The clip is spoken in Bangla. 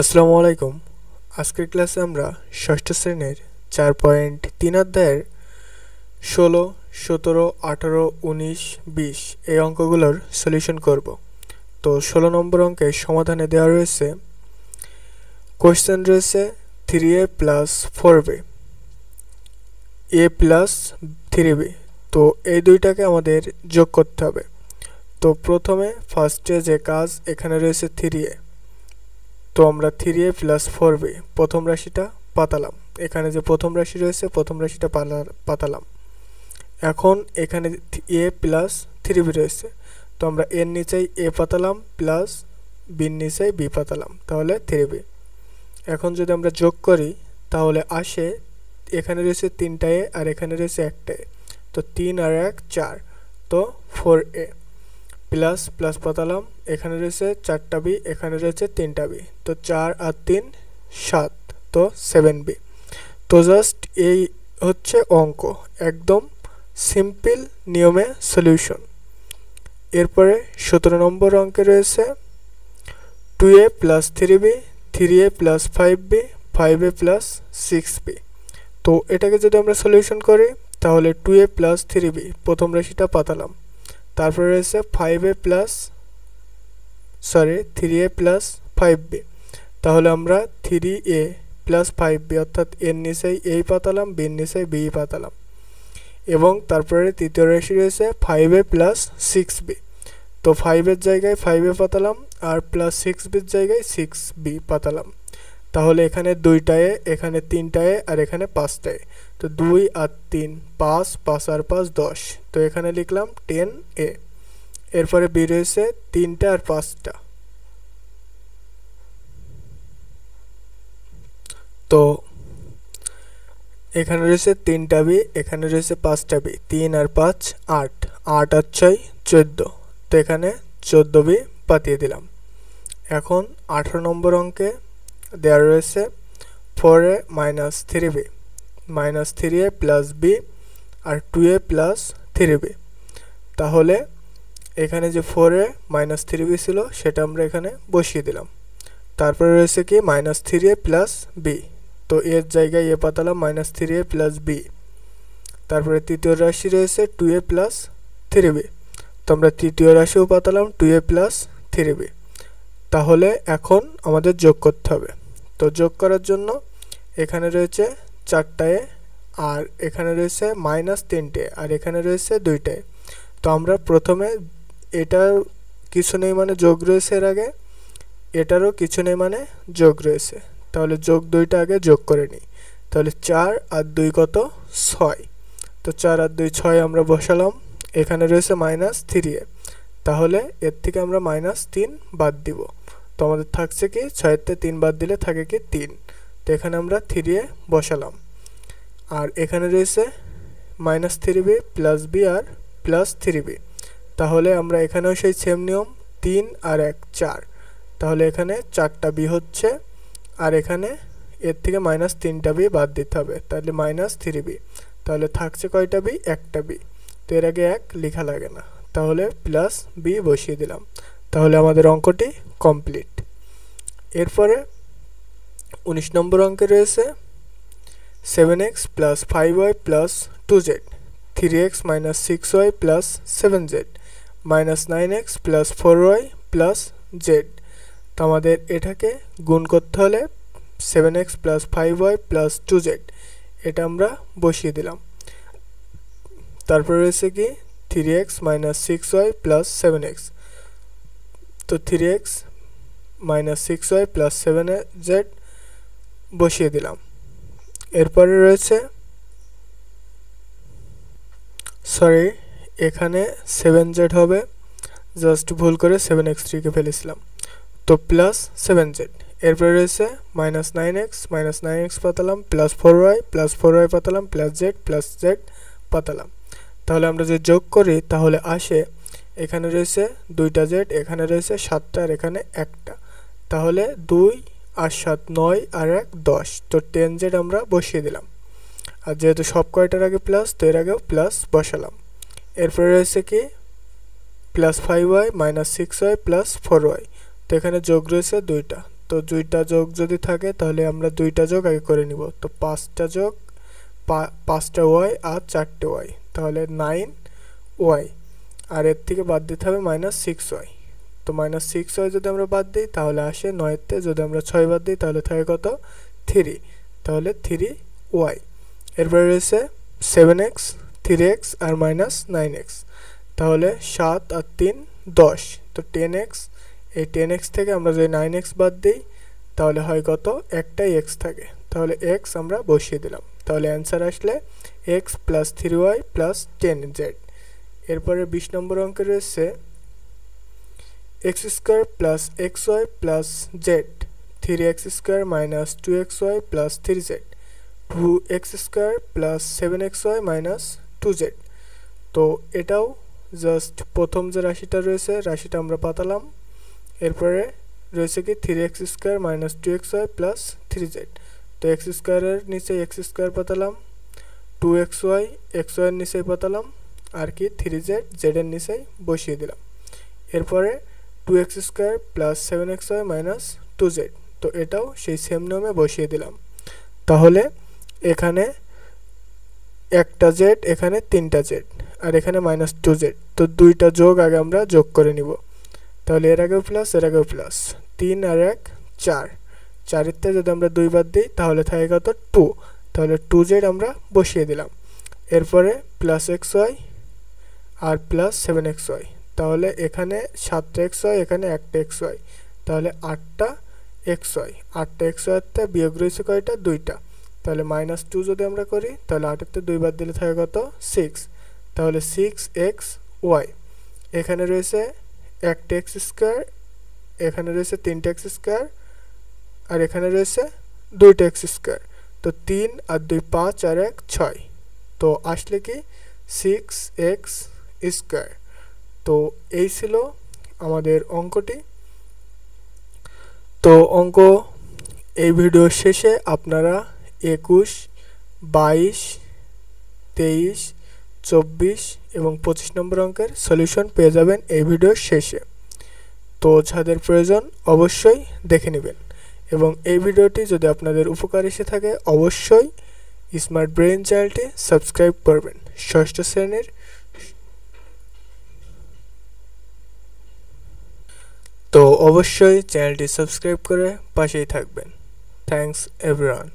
আসসালামু আলাইকুম। আজকের ক্লাসে আমরা ষষ্ঠ শ্রেণীর 4.3 অধ্যায়ের 16, 17, 18, 19, 20 এই অঙ্কগুলোর সলিউশন করব। তো 16 নম্বর অঙ্কের সমাধানে দেওয়া রয়েছে কোশ্চেন রয়েছে 3a plus 4b a plus 3b। তো এই দুইটাকে আমাদের যোগ করতে হবে। তো প্রথমে ফার্স্টে যে কাজ, এখানে রয়েছে 3a, তো আমরা 3a প্লাস 4b প্রথম রাশিটা পাতালাম। এখানে যে প্রথম রাশি রয়েছে প্রথম রাশিটা পাতালাম। এখন এখানে a প্লাস 3b রয়েছে, তো আমরা এর নিচেই a পাতালাম প্লাস বির নিচেই b পাতালাম, তাহলে 3b। এখন যদি আমরা যোগ করি তাহলে আসে, এখানে রয়েছে 3টা a আর এখানে রয়েছে একটা a, তো 3 আর 1 4, তো 4a প্লাস প্লাস পাতালাম। এখানে রয়েছে 4টা বি, এখানে রয়েছে 3টা বি, তো 4 আর 3 7, তো 7b। তো জাস্ট এই হচ্ছে অঙ্ক, একদম সিম্পল নিয়মে সলিউশন। এরপরে 17 নম্বর অঙ্কে রয়েছে 2a plus 3b, 3a plus 5b, 5a plus 6b। তো এটাকে যদি আমরা সলিউশন করি তাহলে 2a প্লাস 3b প্রথম রাশিটা পাতালাম, তারপরে রয়েছে 3a প্লাস 5b, তাহলে আমরা 3a প্লাস 5b অর্থাৎ এর নিচেই এই পাতালাম, বির নিচেই বি পাতালাম। এবং তারপরে তৃতীয় রাশি রয়েছে 5a প্লাস 6b, তো 5 এর জায়গায় 5a পাতালাম আর প্লাস 6b এর জায়গায় 6b পাতালাম। তাহলে এখানে 2টা a, এখানে 3টা a আর এখানে 5টা a, তো 2 আর 3 5, 5 আর 5 10, তো এখানে লিখলাম 10a। এরপরে বি রয়েছে 3টা আর 5টা, তো এখানে রয়েছে 3টা বি, এখানে রয়েছে 5টা বি, 3 আর 5 8, 8 আর 6 14, তো এখানে 14b পাতিয়ে দিলাম। এখন 18 নম্বর অঙ্কে দেওয়া রয়েছে 4a minus 3b minus 3a plus b আর 2a প্লাস 3b। তাহলে এখানে যে 4a মাইনাস 3b ছিল সেটা আমরা এখানে বসিয়ে দিলাম। তারপরে রয়েছে কি মাইনাস 3a প্লাস b, তো এর জায়গায় এ পাতালাম মাইনাস 3a প্লাস b। তারপরে তৃতীয় রাশি রয়েছে 2a প্লাস 3b, তো আমরা তৃতীয় রাশিও পাতালাম 2a প্লাস 3b। তাহলে এখন আমাদের যোগ করতে হবে। তো যোগ করার জন্য এখানে রয়েছে 4টা a আর এখানে রয়েছে মাইনাস 3টে আর এখানে রয়েছে 2টা, তো আমরা প্রথমে এটার কিছু নেই মানে যোগ রয়েছে এর আগে, এটারও কিছু নেই মানে যোগ রয়েছে, তাহলে যোগ 2টা আগে যোগ করে নিই। তাহলে 4 আর 2 কত 6, তো 4 আর 2 6 আমরা বসালাম। এখানে রয়েছে মাইনাস 3a, তাহলে এর থেকে আমরা মাইনাস 3 বাদ দিব, তো আমাদের থাকছে কি 6-তে 3 বাদ দিলে থাকে কি 3, তো এখানে আমরা 3a বসালাম। আর এখানে রয়েছে মাইনাস 3b প্লাস b আর প্লাস 3b, তাহলে আমরা এখানেও সেই সেম নিয়ম 3 আর 1 4, তাহলে এখানে 4টা b হচ্ছে আর এখানে এর থেকে মাইনাস 3টা b বাদ দিতে হবে, তাহলে মাইনাস 3b, তাহলে থাকছে কয়টা b একটা b, তো এর আগে 1 লেখা লাগে না, তাহলে প্লাস b বসিয়ে দিলাম। তাহলে আমাদের অঙ্কটি কমপ্লিট। এরপরে 19 নম্বর অঙ্কে রয়েছে 7x plus 5y plus 2z, 3x minus 6y plus 7z minus 9x plus 4y plus z। তো আমাদের এটাকে গুণ করতে হলে 7x plus 5y plus 2z এটা আমরা বসিয়ে দিলাম। তারপরে রয়েছে কি 3x minus 6y plus 7x, তো 3x minus 6y plus 7z বসিয়ে দিলাম। এরপরে রয়েছে এখানে 7z হবে, জাস্ট ভুল করে 7x3 কে ফেলেছিলাম, তো প্লাস 7z। এরপরে রয়েছে মাইনাস 9x পাতালাম প্লাস 4y পাতালাম প্লাস z পাতালাম। তাহলে আমরা যে যোগ করি তাহলে আসে, এখানে রয়েছে 2টা z, এখানে রয়েছে 7টা আর এখানে একটা, তাহলে 2 আর 7 9 আর 1 10, তো 10z আমরা বসিয়ে দিলাম। আর যেহেতু সব কয়টার আগে প্লাস, তো এর আগেও প্লাস বসালাম। এরপরে রয়েছে কি plus 5y minus 6y plus 4y, তো এখানে যোগ রয়েছে 2টা, তো দুইটা যোগ যদি থাকে তাহলে আমরা দুইটা যোগ আগে করে নিব। তো 5টা যোগ 5টা ওয়াই আর 4টে ওয়াই, তাহলে 9 ওয়াই। আর এর থেকে বাদ দিতে হবে -6y। তো -6y যদি আমরা বাদ দিই তাহলে আসে 9-তে, যদি আমরা 6 বাদ দিই তাহলে থাকে কত 3, তাহলে 3y। এরপরে রয়েছে 7x 3x আর -9x, তাহলে 7 আর 3 10, তো 10x। এই 10x থেকে আমরা যদি 9x বাদ দিই তাহলে হয় কত, একটাই x থাকে, তাহলে x আমরা বসিয়ে দিলাম। তাহলে অ্যান্সার আসলে x + 3y + 10z। এরপরে 20 নম্বর অঙ্কে রয়েছে x² + xy + z, 3x² - 2xy + 3z, 2x² + 7xy - 2z। তো এটাও জাস্ট প্রথম যে রাশিটা রয়েছে রাশিটা আমরা পাতালাম। এরপরে রয়েছে কি 3x² - 2xy + 3z, তো x² এর নিচে x² পাতালাম, 2xy xy এর নিচে পাতালাম, আর কি 3z z এর নিচে বসিয়ে দিলাম। এরপরে 2x² + 7xy - 2z, তো এটাও সেই সেম নিয়মে বসিয়ে দিলাম। তাহলে এখানে একটা z, এখানে 3টা z, আর এখানে -2z, তো দুইটা যোগ আগে আমরা যোগ করে নিব। তাহলে এর আগেও প্লাস এর আগেও প্লাস, 3 আর 1 4, 4-তে যদি আমরা 2 বাদ দিই তাহলে থাকে কত 2, তাহলে 2z আমরা বসিয়ে দিলাম। এরপরে +xy আর +7xy, তাহলে এখানে 7টা xy, এখানে একটা xy, তাহলে 8টা xy। 8টা xy তে বিয়োগ রয়েছে কয়টা, 2টা, তাহলে -2 যদি আমরা করি তাহলে 8-তে 2 বাদ দিলে থাকে কত 6, তাহলে 6xy। এখানে রয়েছে একটা x², এখানে রয়েছে 3টা x², আর এখানে রয়েছে 2টা x², তো 3 আর 2 5 আর 1 6, তো আসলে কি 6x²। তো এই ছিল আমাদের অঙ্কটি। তো অঙ্ক এই ভিডিওর শেষে আপনারা 21, 22, 23, 24 এবং 25 নম্বর অঙ্কের সলিউশন পেয়ে যাবেন এই ভিডিওর শেষে। তো যাদের প্রয়োজন অবশ্যই দেখে নেবেন, এবং এই ভিডিওটি যদি আপনাদের উপকার এসে থাকে অবশ্যই স্মার্ট ব্রেইন চ্যানেলটি সাবস্ক্রাইব করবেন। ষষ্ঠ শ্রেণীর তো অবশ্যই চ্যানেলটি সাবস্ক্রাইব করে পাশেই থাকবেন। Thanks everyone.